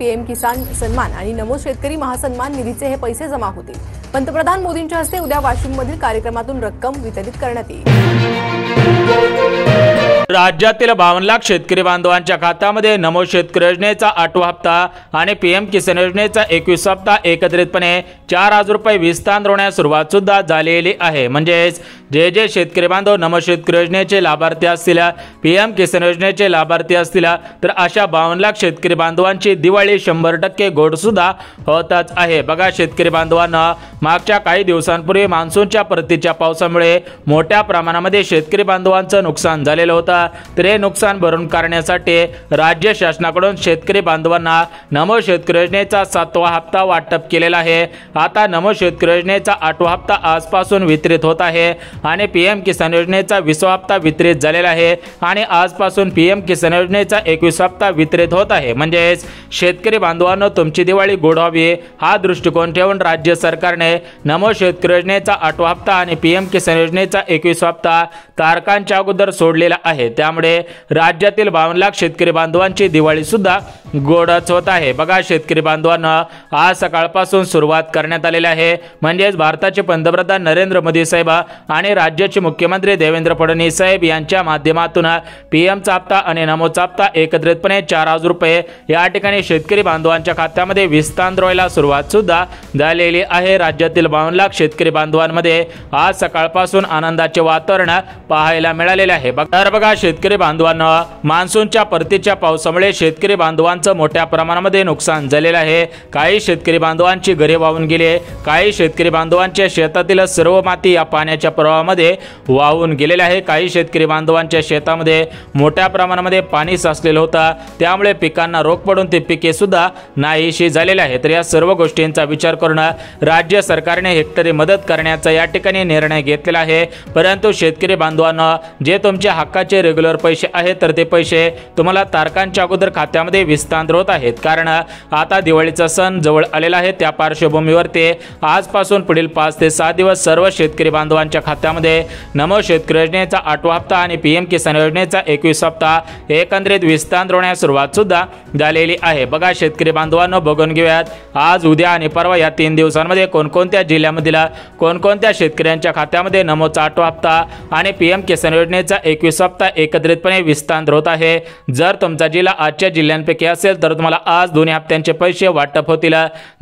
PM किसान सन्मान आणि नमो शेतकरी महासन्मान निधीचे हे पैसे जमा होतील। पंतप्रधान मोदींच्या हस्ते उद्या वाशिममधील कार्यक्रमातून रक्कम वितरित करण्यात येईल। राज्यातील 52 लाख शेतकरी बांधवांच्या खात्यामध्ये नमो शेतकरी योजनेचा 8वा हप्ता आणि पीएम किसान योजनेचा 21 हप्ता एकत्रितपणे 4,000 रुपये विस्तारण्यास सुरुवात सुद्धा झालेली आहे। म्हणजेच जे शेतकरी बांधव नमो शेतकरी योजनेचे लाभार्थी असतील, पीएम किसान योजनेचे लाभार्थी असतील, तर अशा 52 लाख शेतकरी बांधवांची दिवाळी 100% गोड सुद्धा होतच आहे। बघा शेतकरी बांधवांना मागच्या काही दिवसांपूर्वी मान्सूनच्या परतीच्या पावसामुळे मोठ्या प्रमाणामध्ये शेतकरी बांधवांचं नुकसान झालेलं होतं। तर हे नुकसान भरून काढण्यासाठी राज्य शासनाकडून शेतकरी बांधवांना नमो शेतकरी योजनेचा 7वा हप्ता वाटप केलेला आहे। आता नमो शेतकरी योजनेचा 8वा हप्ता आजपासून वितरित होत आहे आणि पीएम किसान योजनेचा 20वा हप्ता वितरित झालेला आहे आणि आजपासून पीएम किसान योजनेचा 21 हप्ता वितरित होत आहे। म्हणजेच शेतकरी बांधवांनो तुमची दिवाळी गोड व्हावी हा दृष्टिकोन ठेवून राज्य सरकारने नमो शेतकरी योजनेचा 8वा हप्ता आणि पीएम किसान योजनेचा 21 हप्ता तारखांच्या अगोदर सोडलेला आहे। त्यामुळे राज्यातील 52 लाख शेतकरी बांधवांची दिवाळी सुद्धा गोडच होत आहे। बघा शेतकरी बांधवांना आज सकाळपासून सुरुवात करण्यात आलेली आहे। म्हणजेच भारताचे पंतप्रधान नरेंद्र मोदी साहेब आणि राज्याचे मुख्यमंत्री देवेंद्र फडणवीस साहेब यांच्या माध्यमातून पीएमचा हप्ता आणि नमोचा हप्ता एकत्रितपणे 4,000 रुपये या ठिकाणी शेतकरी बांधवांच्या खात्यामध्ये विस्तारायला सुरुवात सुद्धा झालेली आहे। राज्यातील 52 लाख शेतकरी बांधवांमध्ये आज सकाळपासून आनंदाचे वातावरण पाहायला मिळालेले आहे। तर बघा शेतकरी बांधवांना मान्सूनच्या परतीच्या पावसामुळे शेतकरी बांधवांचं मोठ्या प्रमाणामध्ये नुकसान झालेलं आहे। काही शेतकरी बांधवांची घरे वाहून गेले, काही शेतकरी बांधवांच्या शेतातील सर्व माती या पाण्याच्या प्रवाहामध्ये वाहून गेलेले आहे। काही शेतकरी बांधवांच्या शेतामध्ये मोठ्या प्रमाणामध्ये पाणी साचलेलं होतं, त्यामुळे पिकांना रोग पडून ते पिके सुद्धा नाहीशी झालेले आहे। तर या सर्व गोष्टींचा विचार करून राज्य सरकारने हेक्टरी मदत करण्याचा या ठिकाणी निर्णय घेतलेला आहे। परंतु शेतकरी बांधवांना जे तुमच्या हक्काचे रेग्युलर पैसे आहेत तर ते पैसे तुम्हाला तारखांच्या अगोदर खात्यामध्ये विस्तार होत आहेत, कारण आता दिवाळीचा सण जवळ आलेला आहे। त्या पार्श्वभूमीवर ते आजपासून पुढील 5 ते 6 दिवस सर्व शेतकरी बांधवांच्या खात्यामध्ये नमो शेतकरी योजनेचा 8वा हप्ता आणि पीएम किसान योजनेचा 21 हप्ता एकंदरीत विस्तार होण्यास सुरुवात सुद्धा झालेली आहे। बघा शेतकरी बांधवांनो बघून घेऊयात आज उद्या आणि परवा या 3 दिवसांमध्ये कोणकोणत्या जिल्ह्यामधील कोणकोणत्या शेतकऱ्यांच्या खात्यामध्ये नमोचा 8वा हप्ता आणि पीएम किसान योजनेचा 21 हप्ता एकत्रितपणे विस्तार होत आहे। जर तुमचा जिल्हा आजच्या जिल्ह्यांपैकी असेल तर तुम्हाला आज दोन्ही हप्त्यांचे पैसे वाटप होतील।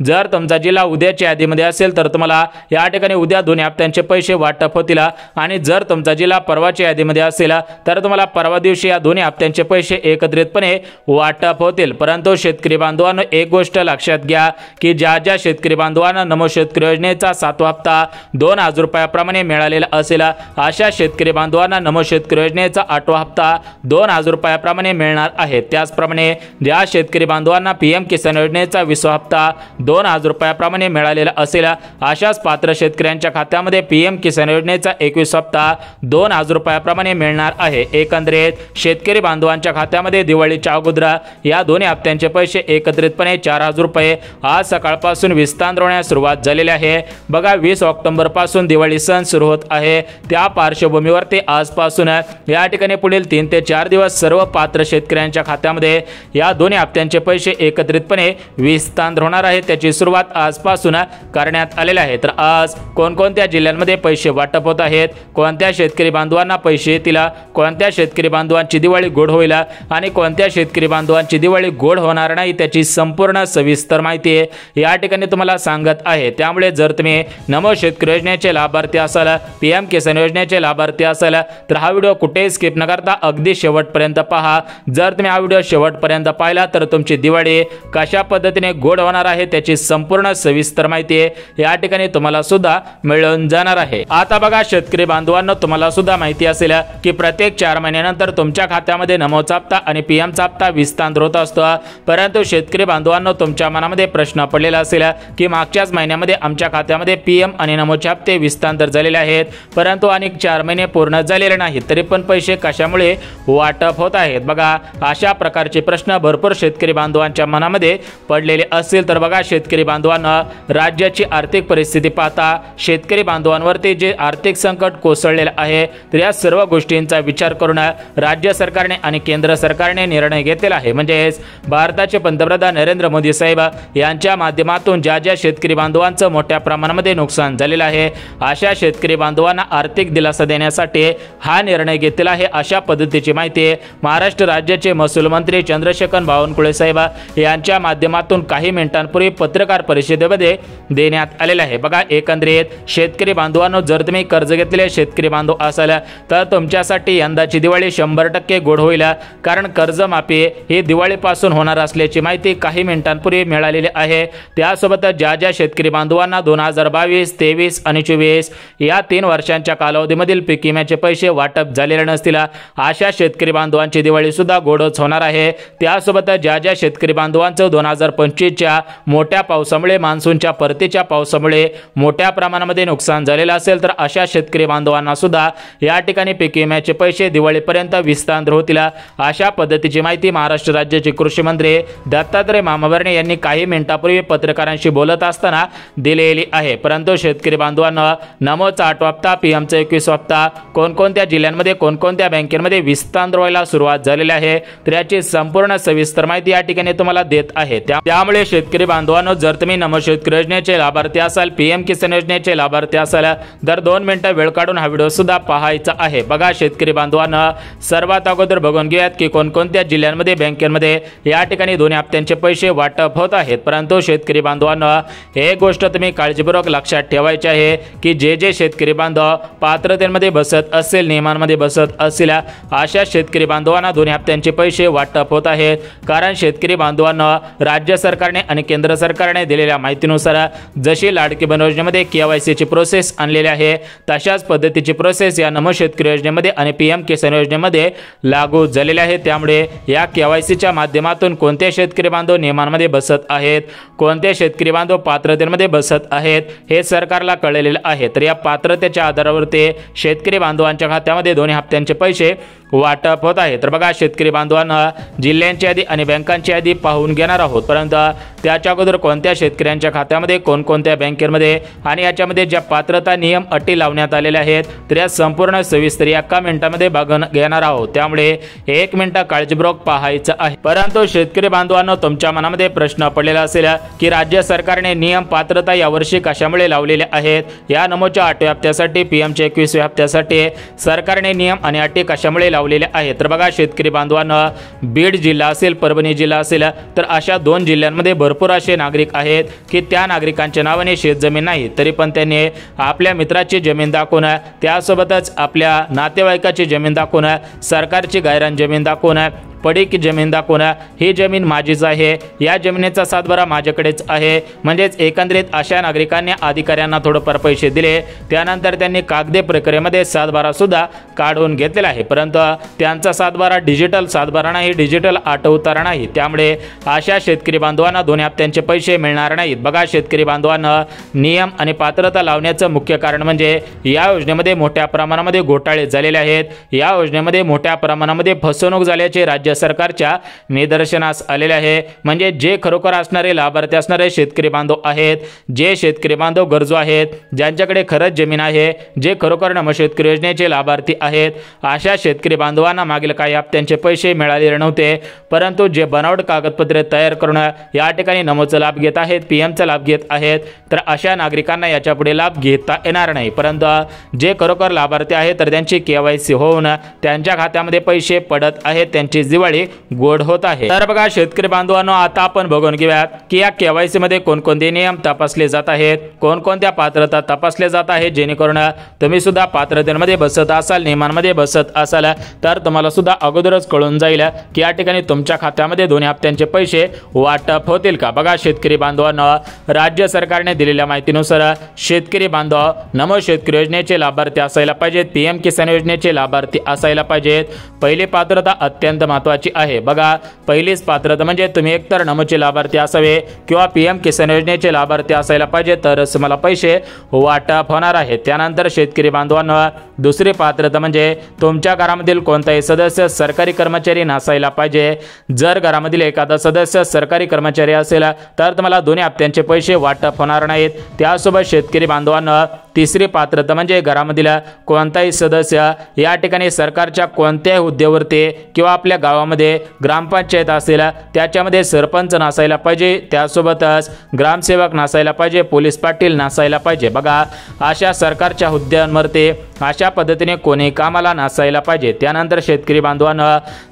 जर तुमचा जिल्हा उद्याच्या यादीमध्ये असेल तर तुम्हाला या ठिकाणी उद्या दोन्ही हप्त्यांचे पैसे वाटप होतील आणि जर तुमचा जिल्हा परवाच्या यादीमध्ये असेल तर तुम्हाला परवा दिवशी या दोन्ही हप्त्यांचे पैसे एकत्रितपणे वाटप होतील। परंतु शेतकरी बांधवांनो एक गोष्ट लक्षात घ्या की ज्या शेतकरी बांधवांना नमो शेतकरी योजनेचा 7वा हप्ता 2,000 रुपयाप्रमाणे मिळालेला असेल अशा शेतकरी बांधवांना नमो शेतकरी योजनेचा 8वा हप्ता 2,000 रुपयाप्रमाणे मिळणार आहे। त्याचप्रमाणे ज्या शेतकरी बांधवांना पीएम किसान योजनेचा 20वा हप्ता 2,000 रुपयाप्रमाणे मिळालेला असेल अशाच पात्र शेतकऱ्यांच्या खात्यामध्ये पीएम किसान योजनेचा 21 हप्ता 2,000 रुपयाप्रमाणे मिळणार आहे। एकंदरीत शेतकरी बांधवांच्या खात्यामध्ये दिवाळीच्या अगोदर या दोन्ही हप्त्यांचे पैसे एकत्रितपणे 4,000 रुपये आज सकाळपासून विस्तार होण्यास सुरुवात झालेली आहे। बघा 20 ऑक्टोबर पासून दिवाळी सण सुरू होत आहे, त्या पार्श्वभूमीवर ते आजपासून या ठिकाणी पुढील 3 ते 4 दिवस सर्व पात्र शेतकऱ्यांच्या खात्यामध्ये या दोन्ही हप्त्यांचे पैसे एकत्रितपणे विस्तार होणार आहे। त्याची सुरुवात आजपासून करण्यात आलेली आहे। तर आज कोणकोणत्या जिल्ह्यांमध्ये पैसे वाटप होत आहेत, कोणत्या शेतकरी बांधवांना पैसे येतील, कोणत्या शेतकरी बांधवांची दिवाळी गोड होईल आणि कोणत्या शेतकरी बांधवांची दिवाळी गोड होणार नाही त्याची संपूर्ण सविस्तर माहिती या ठिकाणी तुम्हाला सांगत आहे। त्यामुळे जर तुम्ही नमो शेतकरी योजनेचे लाभार्थी असाल, पीएम किसान योजनेचे लाभार्थी असाल तर हा व्हिडिओ कुठेही स्किप न करता अगदी शेवटपर्यंत पहा। जर तुम्ही हा व्हिडिओ शेवटपर्यंत पाहिला तर तुमची दिवाळी कशा पद्धतीने गोड होणार आहे त्याची संपूर्ण सविस्तर माहिती या ठिकाणी तुम्हाला सुद्धा मिळून जाणार आहे। आता बघा शेतकरी बांधवांनो तुम्हाला सुद्धा माहिती असेल की प्रत्येक 4 महिन्यानंतर तुमच्या खात्यामध्ये नमोचा हप्ता आणि पीएमचा हप्ता विस्तार होत असतो। परंतु शेतकरी बांधवांनो तुमच्या मनामध्ये प्रश्न पडलेला असेल की मागच्याच महिन्यामध्ये आमच्या खात्यामध्ये पीएम आणि नमोचे हप्ते विस्तार झालेले आहेत, परंतु अनेक 4 महिने पूर्ण झालेले नाहीत, तरी पण पैसे कशामुळे वाटप होत आहेत? बघा, अशा प्रकारचे प्रश्न भरपूर शेतकरी बांधवांच्या मनामध्ये पडलेले असतील. तर बघा शेतकरी बांधवांना, राज्याची आर्थिक परिस्थिती पाहता शेतकरी बांधवांवरती जे आर्थिक संकट कोसळलेलं आहे, तर या सर्व गोष्टींचा विचार करून राज्य सरकारने आणि केंद्र सरकारने निर्णय घेतलेला आहे. म्हणजेच भारताचे पंतप्रधान नरेंद्र मोदी साहेब यांच्या माध्यमातून ज्या ज्या शेतकरी बांधवांचं मोठ्या प्रमाणामध्ये नुकसान झालेलं आहे, अशा शेतकरी बांधवांना आर्थिक दिलासा देण्यासाठी हा निर्णय घेतलेला आहे. अशा पद्धतीची माहिती महाराष्ट्र राज्याचे महसूल मंत्री चंद्रशेखर बावनकुळे साहेब यांच्या माध्यमातून काही मिनिटांपूर्वी पत्रकार परिषदेमध्ये देण्यात आलेला आहे. बघा, एकंदरीत शेतकरी बांधवांनो, जर तुम्ही कर्ज घेतलेले शेतकरी बांधव असाल तर तुमच्यासाठी यंदाची दिवाळी 100% गोड होईल, कारण कर्जमाफी ही दिवाळीपासून होणार असल्याची माहिती काही मिनिटांपूर्वी मिळालेली आहे. त्यासोबतच ज्या ज्या शेतकरी बांधवांना 2022, 23 आणि 24 या 3 वर्षांच्या कालावधीमधील पीक विम्याचे पैसे वाटप झालेले नसतील, अशा शेतकरी बांधवांची दिवाळी सुद्धा गोडच होणार आहे. त्यासोबतच ज्या ज्या शेतकरी बांधवांचं 2025च्या मोठ्या पावसामुळे, मान्सूनच्या परतीच्या पावसामुळे मोठ्या प्रमाणामध्ये नुकसान झालेलं असेल, तर अशा शेतकरी बांधवांना सुद्धा या ठिकाणी पीक विम्याचे पैसे दिवाळीपर्यंत विस्तार होतील, अशा पद्धतीची माहिती महाराष्ट्र राज्याचे कृषी मंत्री दत्तात्रय मामाभरणे यांनी काही मिनिटांपूर्वी पत्रकारांशी बोलत असताना दिलेली आहे. परंतु शेतकरी बांधवांना, नमोचा 8 हप्ता, पीएमचा 21 हप्ता कोणकोणत्या जिल्ह्यांमध्ये, कोणकोणत्या बँकेमध्ये विस्तार व्हायला सुरुवात झालेली आहे, तर याची संपूर्ण सविस्तर माहिती या ठिकाणी तुम्हाला देत आहे. त्यामुळे शेतकरी बांधवांनो, जर तुम्ही नमो शेतकरी योजनेचे लाभार्थी असाल, पीएम किसान योजनेचे लाभार्थी असाल, तर 2 मिनिटं वेळ काढून हा व्हिडिओ सुद्धा पाहायचा आहे. बघा शेतकरी बांधवांना, सर्वात अगोदर बघून घेऊयात की कोणकोणत्या जिल्ह्यांमध्ये, बँकेमध्ये या ठिकाणी 2 हप्त्यांचे पैसे वाटप होत आहेत. परंतु शेतकरी बांधवांना, एक गोष्ट तुम्ही काळजीपूर्वक लक्षात ठेवायची आहे की जे जे शेतकरी बांधव पात्रतेमध्ये बसत असेल, नियमांमध्ये बसत असतील, अशा शेतकरी बांधवांना 2 हप्त्यांचे पैसे वाटप होत आहेत. कारण शेतकरी बांधवांना राज्य सरकारने आणि केंद्र सरकारने दिलेल्या माहितीनुसार जशी लाडकी बहीण योजनेमध्ये KYCची प्रोसेस आणलेली आहे, तशाच पद्धतीची प्रोसेस या नमो शेतकरी योजनेमध्ये आणि पीएम किसान योजनेमध्ये लागू झालेली आहे. त्यामुळे या KYCच्या माध्यमातून कोणते शेतकरी बांधव नियमांमध्ये बसत आहेत, कोणते शेतकरी बांधव पात्रतेमध्ये बसत आहेत, हे सरकारला कळलेलं आहे. तर या पात्रतेच्या आधारावरती शेतकरी बांधवांच्या खात्यामध्ये 2 हप्त्यांचे पैसे वाटप होत आहे. तर बघा शेतकरी बांधवांना, जिल्ह्यांची यादी आणि बँकांची यादी पाहून घेणार आहोत. परंतु त्याच्या अगोदर कोणत्या शेतकऱ्यांच्या खात्यामध्ये, कोणकोणत्या बँकेमध्ये आणि याच्यामध्ये ज्या पात्रता, नियम, अटी लावण्यात आलेल्या आहेत, तर या संपूर्ण सविस्तर एका मिनिटामध्ये बघून घेणार आहोत. त्यामुळे 1 मिनिट काळजीपूर्वक पाहायचं आहे. परंतु शेतकरी बांधवांनो, तुमच्या मनामध्ये प्रश्न पडलेला असेल की राज्य सरकारने नियम, पात्रता यावर्षी कशामुळे लावलेले आहेत? या नमोच्या 8 हप्त्यासाठी, पीएमच्या 21 हप्त्यासाठी सरकारने नियम आणि अटी कशामुळे लावलेले आहेत? तर बघा शेतकरी बांधवांना, बीड जिल्हा असेल, परभणी जिल्हा असेल, तर अशा 2 जिल्ह्यांमध्ये भरपूर असे नागरिक आहेत की त्या नागरिकांच्या नावाने शेतजमीन नाही, तरी पण त्यांनी आपल्या मित्राची जमीन दाखवून, त्यासोबतच आपल्या नातेवाईकाची जमीन दाखवून, सरकारची गायरान जमीन दाखवून, पडीक जमीन दाखवून ही जमीन माझीच आहे, या जमिनीचा सातबारा माझ्याकडेच आहे, म्हणजेच एकंदरीत अशा नागरिकांनी अधिकाऱ्यांना थोडंफार पैसे दिले, त्यानंतर त्यांनी कागदी प्रक्रियेमध्ये सातबारा सुद्धा काढून घेतलेला आहे. परंतु त्यांचा सातबारा डिजिटल सातबारा नाही, डिजिटल आठवतारा नाही. त्यामुळे अशा शेतकरी बांधवांना 2 हप्त्यांचे पैसे मिळणार नाहीत. बघा शेतकरी बांधवांना, नियम आणि पात्रता लावण्याचं मुख्य कारण म्हणजे या योजनेमध्ये मोठ्या प्रमाणामध्ये घोटाळे झालेले आहेत. या योजनेमध्ये मोठ्या प्रमाणामध्ये फसवणूक झाल्याचे राज्य सरकारच्या निदर्शनास आलेले आहे. म्हणजे जे खरोखर असणारे लाभार्थी असणारे शेतकरी बांधव आहेत, जे शेतकरी बांधव गरजू आहेत, ज्यांच्याकडे खरंच जमीन आहे, जे खरोखर नमो शेतकरी योजनेचे लाभार्थी आहेत, अशा शेतकरी बांधवांना मागील काही हप्त्यांचे पैसे मिळालेले नव्हते. परंतु जे बनावट कागदपत्रे तयार करून या ठिकाणी नमोचा लाभ घेत आहेत, पीएमचा लाभ घेत आहेत, तर अशा नागरिकांना याच्या पुढे लाभ घेता येणार नाही. परंतु जे खरोखर लाभार्थी आहेत, तर त्यांची KYC होऊन त्यांच्या खात्यामध्ये पैसे पडत आहेत, त्यांची दिवाळी गोड होत आहे. तर बघा शेतकरी बांधवांनो, आता आपण बघून घेऊयात की या KYC मध्ये कोणकोणते नियम तपासले जात आहेत, कोणकोणत्या पात्रता तपासले जात आहेत, जेणेकरून तुम्ही सुद्धा पात्रतेमध्ये बसत असाल, नियमांमध्ये बसत असाल, तर तुम्हाला सुद्धा अगोदरच कळून जाईल की या ठिकाणी तुमच्या खात्यामध्ये 2 हप्त्यांचे पैसे वाटप होतील का. बघा शेतकरी बांधवांनो, राज्य सरकारने दिलेल्या माहितीनुसार शेतकरी बांधव नमो शेतकरी योजनेचे लाभार्थी असायला पाहिजेत, पीएम किसान योजनेचे लाभार्थी असायला पाहिजेत. पहिली पात्रता अत्यंत महत्त्वाची महत्त्वाची आहे। बघा, पहिलीच पात्रता म्हणजे तुम्ही एकतर नमोचे लाभार्थी असावे किंवा पीएम किसान योजनेचे लाभार्थी असायला पाहिजे, तरच मला पैसे वाटप होणार आहेत। त्यानंतर शेतकरी बांधवांनो, दुसरी पात्रता म्हणजे तुमच्या घरामधील कोणताही सदस्य सरकारी कर्मचारी नसायला पाहिजे। जर घरामधील एखादा सदस्य सरकारी कर्मचारी असेल तर तुम्हाला दोन्ही हप्त्यांचे पैसे वाटप होणार नाहीत। त्यासोबत शेतकरी बांधवांनो, तिसरी पात्रता म्हणजे घरामधील कोणताही सदस्य या ठिकाणी सरकारच्या कोणत्याही हुद्द्यावरती किंवा आपल्या गावामध्ये ग्रामपंचायत असेल त्याच्यामध्ये सरपंच नसायला पाहिजे, त्यासोबतच ग्रामसेवक नसायला पाहिजे, पोलीस पाटील नसायला पाहिजे। बघा, अशा सरकारच्या हुद्द्यांवरती अशा पद्धतीने कोणी कामाला नसायला पाहिजे। त्यानंतर शेतकरी बांधवांनो,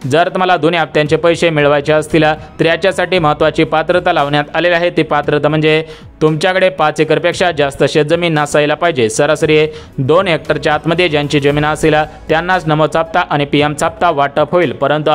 जर तुम्हाला दोन्ही हप्त्यांचे पैसे मिळवायचे असतील तर याच्यासाठी महत्त्वाची पात्रता लावण्यात आलेली आहे। ती पात्रता म्हणजे तुमच्याकडे 5 एकरपेक्षा जास्त शेतजमीन नसायला पाहिजे। सरासरी 2 हेक्टरच्या आतमध्ये ज्यांची जमीन असेल त्यांनाच नमोचा हप्ता आणि पीएमचा हप्ता वाटप होईल, परंतु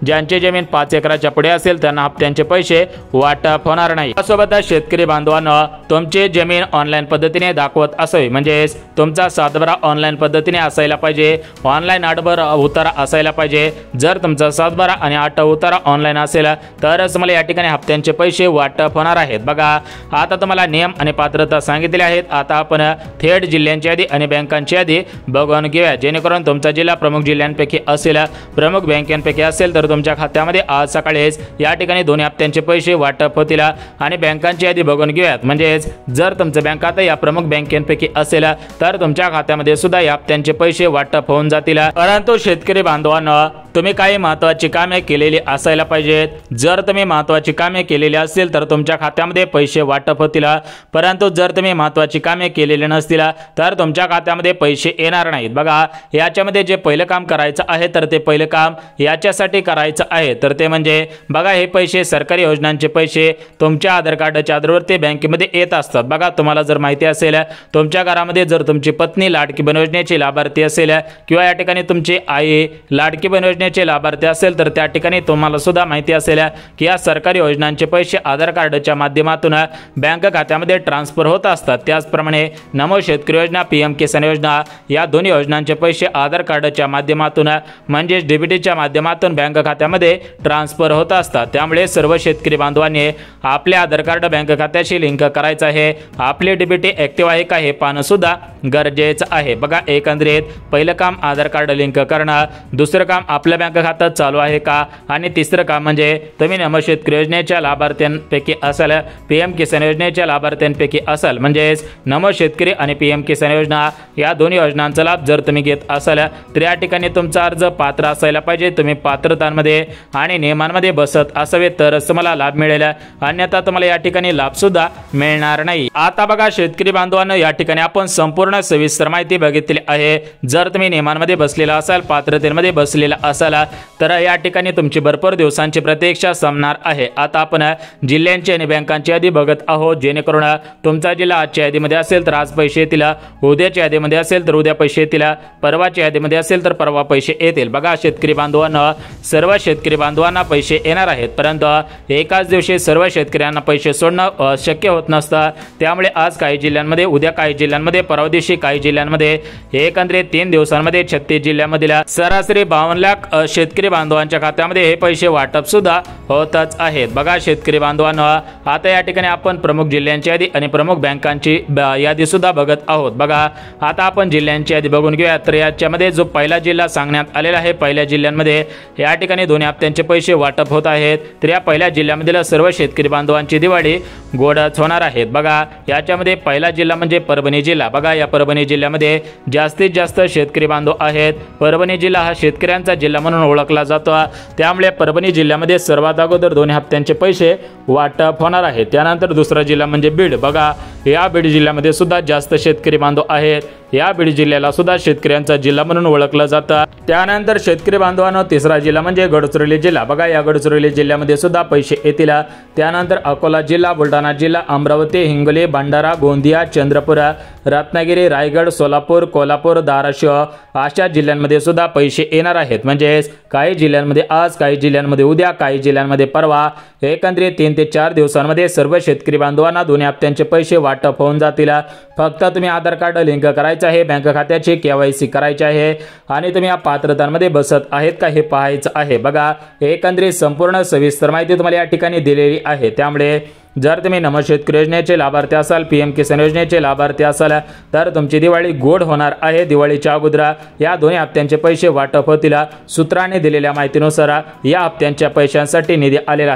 ज्यांची जमीन 5 एकराच्या पुढे असेल त्यांना हप्त्यांचे पैसे वाटप होणार नाही। त्यासोबतच शेतकरी बांधवांनो, तुमची जमीन ऑनलाईन पद्धतीने दाखवत असावी, म्हणजे तुमचा सातबारा ऑनलाईन पद्धतीने असायला पाहिजे, ऑनलाईन 8 उतारा असायला पाहिजे। जर तुमचा सातबारा आणि 8 उतारा ऑनलाईन असेल तरच मला या ठिकाणी हप्त्यांचे पैसे वाटप होणार आहेत। बघा, आता तुम्हाला नियम आणि पात्रता सांगितले आहेत। आता आपण थेट जिल्ह्यांची यादी आणि बँकांची यादी बघून घेऊया, जेणेकरून तुमचा जिल्हा प्रमुख जिल्ह्यांपैकी असेल, प्रमुख बँकांपैकी असेल तर तुमच्या खात्यामध्ये आज सकाळीच या ठिकाणी दोन्ही हप्त्यांचे पैसे वाटप होतील। आणि बँकांची यादी बघून घेऊयात, म्हणजेच जर तुमचं बँक खातं या प्रमुख बँकांपैकी असेल तर तुमच्या खात्यामध्ये सुद्धा या हप्त्यांचे पैसे वाटप होऊन जातील। परंतु शेतकरी बांधवांनो, तुम्ही काही महत्त्वाची कामे केलेली असायला पाहिजेत। जर तुम्ही महत्त्वाची कामे केलेली असतील तर तुमच्या खात्यामध्ये पैसे वाटप होतील, परंतु जर तुम्ही महत्त्वाची कामे केलेली नसतील तर तुमच्या खात्यामध्ये पैसे येणार नाहीत। बघा, याच्यामध्ये जे पहिलं काम करायचं आहे तर ते पहिलं काम याच्यासाठी करायचं आहे, तर ते म्हणजे बघा, हे पैसे सरकारी योजनांचे पैसे तुमच्या आधार कार्डाच्या आधारावरती बँकेमध्ये येत असतात। बघा, तुम्हाला जर माहिती असेल, तुमच्या घरामध्ये जर तुमची पत्नी लाडकी बहीण योजनेची लाभार्थी असेल किंवा या ठिकाणी तुमची आई लाडकी बहीण योजनेचे लाभार्थी असेल तर त्या ठिकाणी तुम्हाला सुद्धा माहिती असेल की या सरकारी योजनांचे पैसे आधार कार्डच्या माध्यमातून बँक खात्यामध्ये ट्रान्सफर होत असतात। त्याचप्रमाणे नमो शेतकरी योजना, पीएम किसान योजना या दोन्ही योजनांचे पैसे आधार कार्डच्या माध्यमातून म्हणजे डीबीटीच्या माध्यमातून बँक खात्यामध्ये ट्रान्सफर होत असतात। त्यामुळे सर्व शेतकरी बांधवांनी आपले आधार कार्ड बँक खात्याशी लिंक करायचं आहे। आपले डीबीटी ऍक्टिव्ह आहे का हे पाहणं सुद्धा गरजेचं आहे। बघा, एकंदरीत पहिलं काम आधार कार्ड लिंक करणं, दुसरं काम आपलं बँक खातं चालू आहे का, आणि तिसरं काम म्हणजे तुम्ही नमो शेतकरी योजनेच्या लाभार्थ्यांपैकी असाल, पीएम किसान योजनेच्या लाभार्थ्यांपैकी असाल, म्हणजेच नमो शेतकरी आणि पीएम किसान योजना या दोन्ही योजनांचा लाभ जर तुम्ही घेत असाल तर या ठिकाणी तुमचा अर्ज पात्र असायला पाहिजे। तुम्ही पात्रतांमध्ये आणि नियमांमध्ये बसत असावे तरच तुम्हाला लाभ मिळेल, अन्यथा तुम्हाला या ठिकाणी लाभ सुद्धा मिळणार नाही। आता बघा शेतकरी बांधवांनो, या ठिकाणी आपण संपूर्ण सविस्तर माहिती बघितली आहे। जर तुम्ही नियमांमध्ये बसलेला असाल, पात्रतेमध्ये बसलेला असाल तर या ठिकाणी तुमची भरपूर दिवसांची प्रतीक्षा संपणार आहे। आता आपण जिल्ह्यांची आणि बँकांची यादी बघत आहोत, जेणेकरून तुमचा जिल्हा आजच्या यादीमध्ये असेल तर आज पैसे येतील, उद्याच्या यादीमध्ये असेल तर उद्या पैसे येतील, परवाच्या यादीमध्ये असेल तर परवा पैसे येतील। बघा शेतकरी बांधवांनो, सर्व शेतकरी बांधवांना पैसे येणार आहेत, परंतु एकाच दिवशी सर्व शेतकऱ्यांना पैसे सोडणं शक्य होत नसतं। त्यामुळे आज काही जिल्ह्यांमध्ये, उद्या काही जिल्ह्यांमध्ये, परवा दिवशी काही जिल्ह्यांमध्ये, एकंदरीत 3 दिवसांमध्ये 36 जिल्ह्यांमधील सरासरी 52 लाख शेतकरी बांधवांच्या खात्यामध्ये हे पैसे वाटप सुद्धा होतच आहेत। बघा शेतकरी बांधवांनो, आता या ठिकाणी आपण प्रमुख जिल्ह्यांची यादी आणि प्रमुख बँकांची यादी सुद्धा बघत आहोत। बघा, आता आपण जिल्ह्यांची यादी बघून घेऊया। तर याच्यामध्ये जो पहिला जिल्हा सांगण्यात आलेला आहे, पहिल्या जिल्ह्यांमध्ये या ठिकाणी दोन्ही हप्त्यांचे पैसे वाटप होत आहेत। तर या पहिल्या जिल्ह्यामधील सर्व शेतकरी बांधवांची दिवाळी गोडच होणार आहेत। बघा, याच्यामध्ये पहिला जिल्हा म्हणजे परभणी जिल्हा। बघा, या परभणी जिल्ह्यामध्ये जास्तीत जास्त शेतकरी बांधव आहेत। परभणी जिल्हा हा शेतकऱ्यांचा जिल्हा म्हणून ओळखला जातो, त्यामुळे परभणी जिल्ह्यामध्ये सर्वात अगोदर दोन्ही हप्त्यांचे पैसे वाटप होणार आहेत। त्यानंतर दुसरा जिल्हा म्हणजे बीड। बघा, या बीड जिल्ह्यामध्ये सुद्धा जास्त शेतकरी बांधव आहेत। या बीड जिल्ह्याला सुद्धा शेतकऱ्यांचा जिल्हा म्हणून ओळखलं जातं। त्यानंतर शेतकरी बांधवांनो, तिसरा जिल्हा म्हणजे गडचिरोली जिल्हा। बघा, या गडचिरोली जिल्ह्यामध्ये सुद्धा पैसे येतील। त्यानंतर अकोला जिल्हा, बुलढाणा जिल्हा, अमरावती, हिंगोली, भंडारा, गोंदिया, चंद्रपूर, रत्नागिरी, रायगड, सोलापूर, कोल्हापूर, धाराशिव अशा जिल्ह्यांमध्ये सुद्धा पैसे येणार आहेत। म्हणजे वेळेस, काही जिल्ह्यांमध्ये आज, काही जिल्ह्यांमध्ये उद्या, काही जिल्ह्यांमध्ये परवा. एकंदरीत 3 ते 4 दिवसांमध्ये सर्व शेतकरी बांधवांना दोन्ही हप्त्यांचे पैसे वाटप होऊन जातील. फक्त तुम्ही आधार कार्ड लिंक करायचे आहे, बँक खात्याची KYC करायची आहे आणि तुम्ही या पात्रतांमध्ये बसत आहेत का हे पाहायचं आहे. बघा, एकंदरीत संपूर्ण सविस्तर माहिती तुम्हाला या ठिकाणी दिलेली आहे. त्यामुळे जर तुम्ही नमो शेतकरी योजनेचे लाभार्थी असाल, PM किसान योजनेचे लाभार्थी असाल, तर तुमची दिवाळी गोड होणार आहे. दिवाळीच्या अगोदर या दोन्ही हप्त्यांचे पैसे वाटप होतील. सूत्राने दिलेल्या माहितीनुसार या हप्त्यांच्या पैशांसाठी निधी आलेला